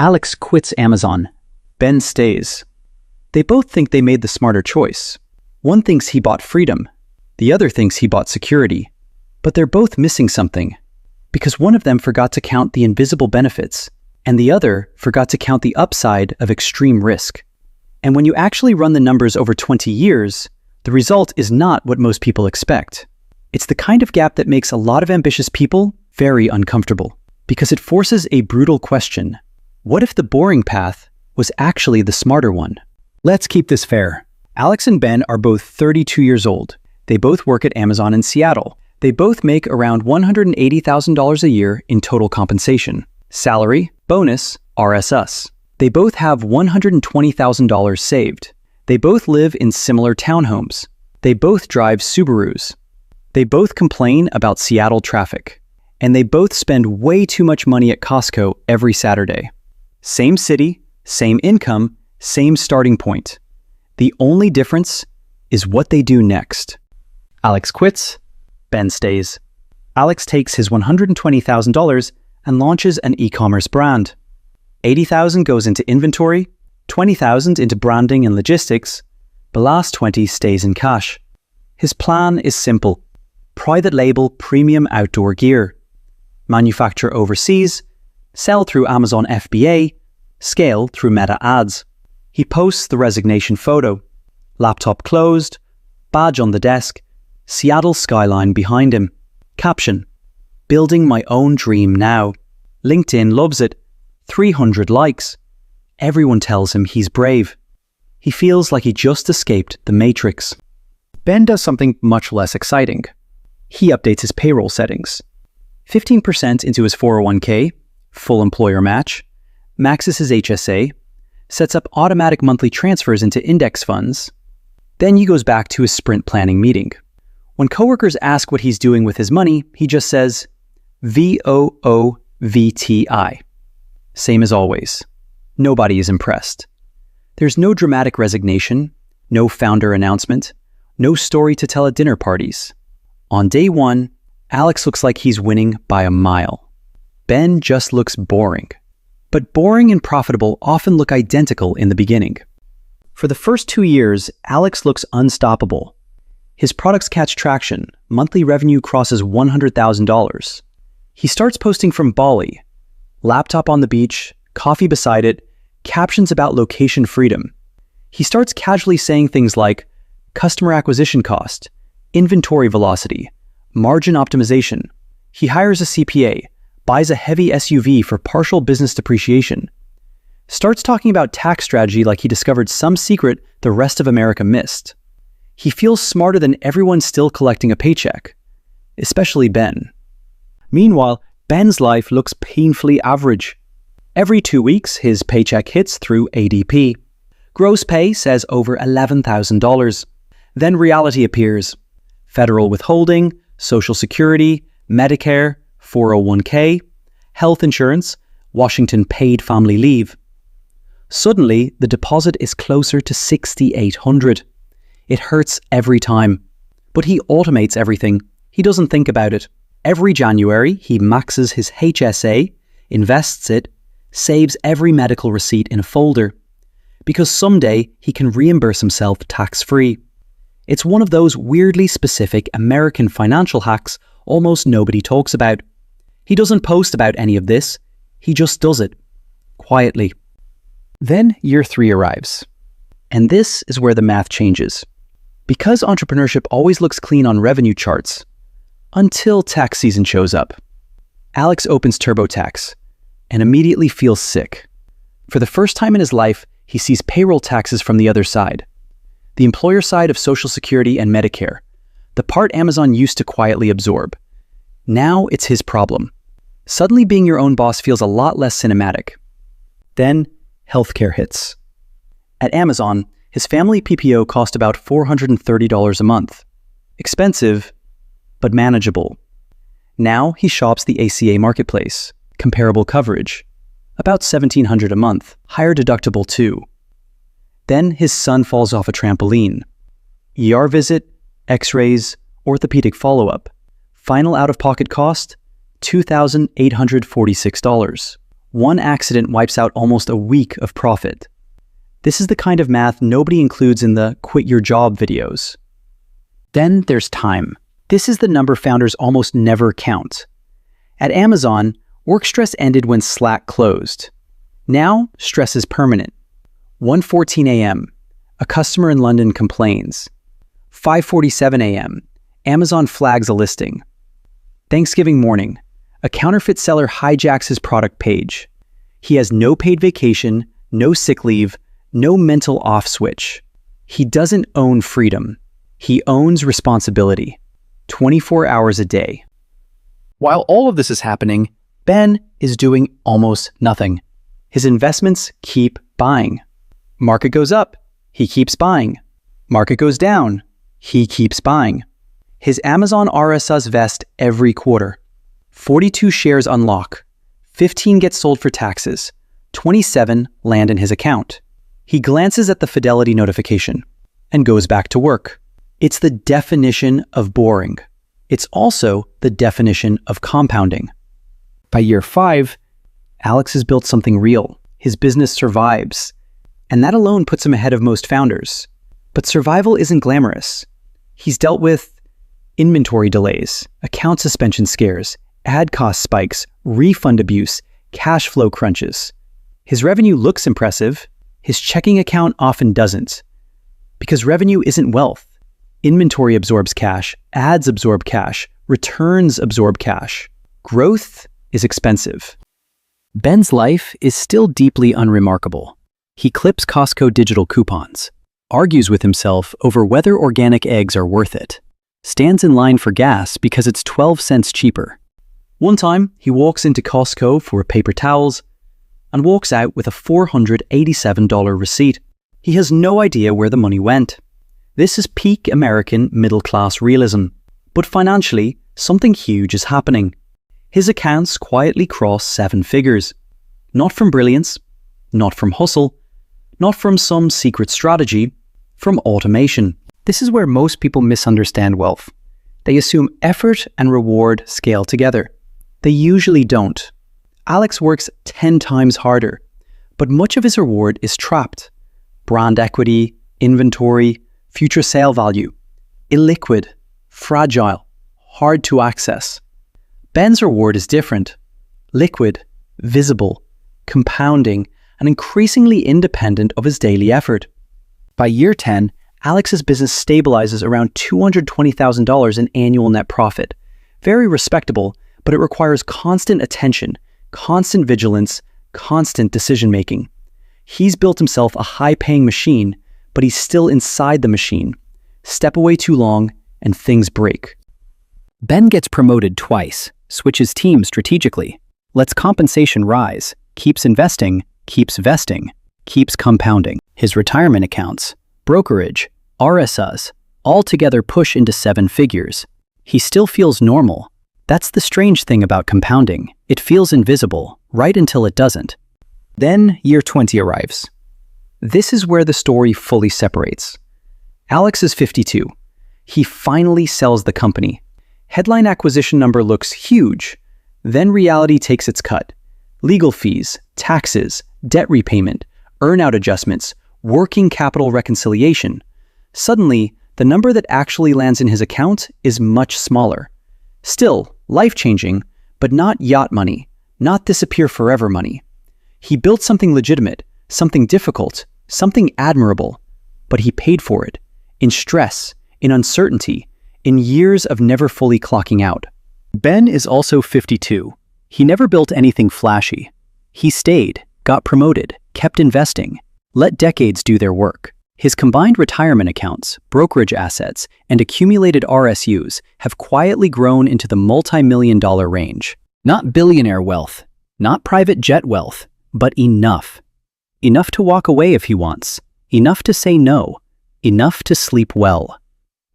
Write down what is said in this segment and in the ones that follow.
Alex quits Amazon. Ben stays. They both think they made the smarter choice. One thinks he bought freedom. The other thinks he bought security. But they're both missing something, because one of them forgot to count the invisible benefits, and the other forgot to count the upside of extreme risk. And when you actually run the numbers over 20 years, the result is not what most people expect. It's the kind of gap that makes a lot of ambitious people very uncomfortable, because it forces a brutal question. What if the boring path was actually the smarter one? Let's keep this fair. Alex and Ben are both 32 years old. They both work at Amazon in Seattle. They both make around $180,000 a year in total compensation. Salary, bonus, RSUs. They both have $120,000 saved. They both live in similar townhomes. They both drive Subarus. They both complain about Seattle traffic. And they both spend way too much money at Costco every Saturday. Same city, same income, same starting point. The only difference is what they do next. Alex quits, Ben stays. Alex takes his $120,000 and launches an e-commerce brand. $80,000 goes into inventory, $20,000 into branding and logistics. The last $20,000 stays in cash. His plan is simple. Private label premium outdoor gear. Manufacture overseas, sell through Amazon FBA, scale through Meta ads. He posts the resignation photo. Laptop closed, badge on the desk, Seattle skyline behind him. Caption: building my own dream now. LinkedIn loves it. 300 likes. Everyone tells him he's brave. He feels like he just escaped the Matrix. Ben does something much less exciting. He updates his payroll settings. 15% into his 401k, full employer match, maxes his HSA, sets up automatic monthly transfers into index funds. Then he goes back to his sprint planning meeting. When coworkers ask what he's doing with his money, he just says, VOOVTI. Same as always. Nobody is impressed. There's no dramatic resignation, no founder announcement, no story to tell at dinner parties. On day one, Alex looks like he's winning by a mile. Ben just looks boring. But boring and profitable often look identical in the beginning. For the first 2 years, Alex looks unstoppable. His products catch traction. Monthly revenue crosses $100,000. He starts posting from Bali. Laptop on the beach, coffee beside it, captions about location freedom. He starts casually saying things like customer acquisition cost, inventory velocity, margin optimization. He hires a CPA, buys a heavy SUV for partial business depreciation. Starts talking about tax strategy like he discovered some secret the rest of America missed. He feels smarter than everyone still collecting a paycheck, especially Ben. Meanwhile, Ben's life looks painfully average. Every 2 weeks, his paycheck hits through ADP. Gross pay says over $11,000. Then reality appears. Federal withholding, Social Security, Medicare, 401k, health insurance, Washington paid family leave. Suddenly, the deposit is closer to $6,800. It hurts every time. But he automates everything. He doesn't think about it. Every January, he maxes his HSA, invests it, saves every medical receipt in a folder. Because someday, he can reimburse himself tax-free. It's one of those weirdly specific American financial hacks almost nobody talks about. He doesn't post about any of this. He just does it. Quietly. Then year 3 arrives. And this is where the math changes. Because entrepreneurship always looks clean on revenue charts, until tax season shows up. Alex opens TurboTax and immediately feels sick. For the first time in his life, he sees payroll taxes from the other side. The employer side of Social Security and Medicare, the part Amazon used to quietly absorb. Now it's his problem. Suddenly being your own boss feels a lot less cinematic. Then healthcare hits. At Amazon, his family PPO cost about $430 a month. Expensive, but manageable. Now he shops the ACA marketplace. Comparable coverage. About $1,700 a month. Higher deductible too. Then his son falls off a trampoline. ER visit, x-rays, orthopedic follow-up. Final out-of-pocket cost, $2,846. One accident wipes out almost a week of profit. This is the kind of math nobody includes in the quit your job videos. Then there's time. This is the number founders almost never count. At Amazon, work stress ended when Slack closed. Now, stress is permanent. 1:14 a.m., a customer in London complains. 5:47 a.m., Amazon flags a listing. Thanksgiving morning, a counterfeit seller hijacks his product page. He has no paid vacation, no sick leave, no mental off switch. He doesn't own freedom. He owns responsibility. 24 hours a day. While all of this is happening, Ben is doing almost nothing. His investments keep buying. Market goes up, he keeps buying. Market goes down, he keeps buying. His Amazon RSUs vest every quarter. 42 shares unlock. 15 get sold for taxes. 27 land in his account. He glances at the fidelity notification and goes back to work. It's the definition of boring. It's also the definition of compounding. By year 5, Alex has built something real. His business survives. And that alone puts him ahead of most founders. But survival isn't glamorous. He's dealt with inventory delays, account suspension scares, ad cost spikes, refund abuse, cash flow crunches. His revenue looks impressive. His checking account often doesn't. Because revenue isn't wealth. Inventory absorbs cash, ads absorb cash, returns absorb cash. Growth is expensive. Ben's life is still deeply unremarkable. He clips Costco digital coupons, argues with himself over whether organic eggs are worth it, stands in line for gas because it's 12 cents cheaper. One time, he walks into Costco for paper towels and walks out with a $487 receipt. He has no idea where the money went. This is peak American middle-class realism. But financially, something huge is happening. His accounts quietly cross 7 figures. Not from brilliance, not from hustle, not from some secret strategy, from automation. This is where most people misunderstand wealth. They assume effort and reward scale together. They usually don't. Alex works 10 times harder, but much of his reward is trapped. Brand equity, inventory, future sale value. Illiquid, fragile, hard to access. Ben's reward is different. Liquid, visible, compounding, and increasingly independent of his daily effort. By year 10, Alex's business stabilizes around $220,000 in annual net profit. Very respectable, but it requires constant attention, constant vigilance, constant decision-making. He's built himself a high-paying machine, but he's still inside the machine. Step away too long, and things break. Ben gets promoted twice, switches teams strategically, lets compensation rise, keeps investing, keeps vesting, keeps compounding. His retirement accounts, brokerage, RSUs, all together push into 7 figures. He still feels normal. That's the strange thing about compounding. It feels invisible, right until it doesn't. Then year 20 arrives. This is where the story fully separates. Alex is 52. He finally sells the company. Headline acquisition number looks huge. Then reality takes its cut. Legal fees, taxes, debt repayment, earnout adjustments, working capital reconciliation. Suddenly, the number that actually lands in his account is much smaller. Still, life-changing, but not yacht money, not disappear forever money. He built something legitimate, something difficult, something admirable, but he paid for it, in stress, in uncertainty, in years of never fully clocking out. Ben is also 52. He never built anything flashy. He stayed, got promoted, kept investing, let decades do their work. His combined retirement accounts, brokerage assets, and accumulated RSUs have quietly grown into the multi-million-dollar range. Not billionaire wealth, not private jet wealth, but enough. Enough to walk away if he wants, enough to say no, enough to sleep well.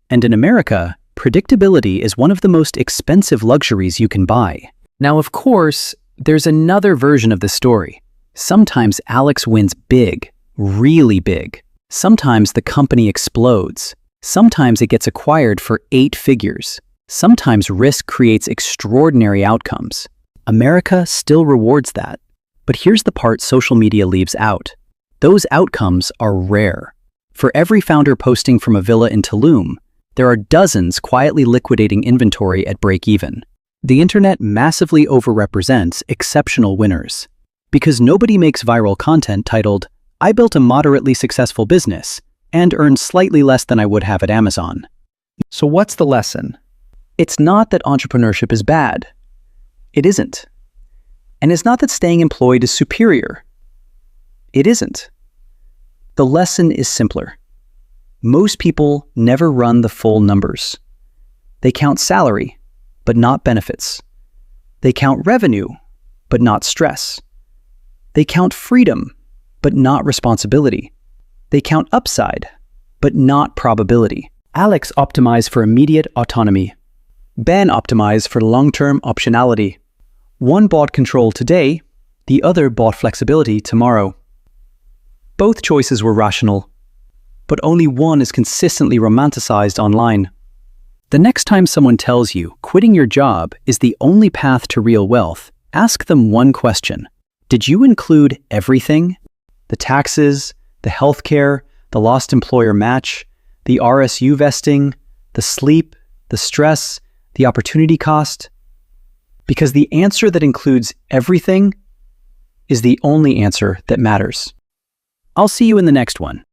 And in America, predictability is one of the most expensive luxuries you can buy. Now, of course, there's another version of the story. Sometimes Alex wins big, really big. Sometimes the company explodes. Sometimes it gets acquired for 8 figures. Sometimes risk creates extraordinary outcomes. America still rewards that. But here's the part social media leaves out. Those outcomes are rare. For every founder posting from a villa in Tulum, there are dozens quietly liquidating inventory at break-even. The internet massively overrepresents exceptional winners. Because nobody makes viral content titled, "I built a moderately successful business and earned slightly less than I would have at Amazon." So what's the lesson? It's not that entrepreneurship is bad. It isn't. And it's not that staying employed is superior. It isn't. The lesson is simpler. Most people never run the full numbers. They count salary, but not benefits. They count revenue, but not stress. They count freedom, but not responsibility. They count upside, but not probability. Alex optimized for immediate autonomy. Ben optimized for long-term optionality. One bought control today, the other bought flexibility tomorrow. Both choices were rational, but only one is consistently romanticized online. The next time someone tells you quitting your job is the only path to real wealth, ask them one question. Did you include everything? The taxes, the healthcare, the lost employer match, the RSU vesting, the sleep, the stress, the opportunity cost? Because the answer that includes everything is the only answer that matters. I'll see you in the next one.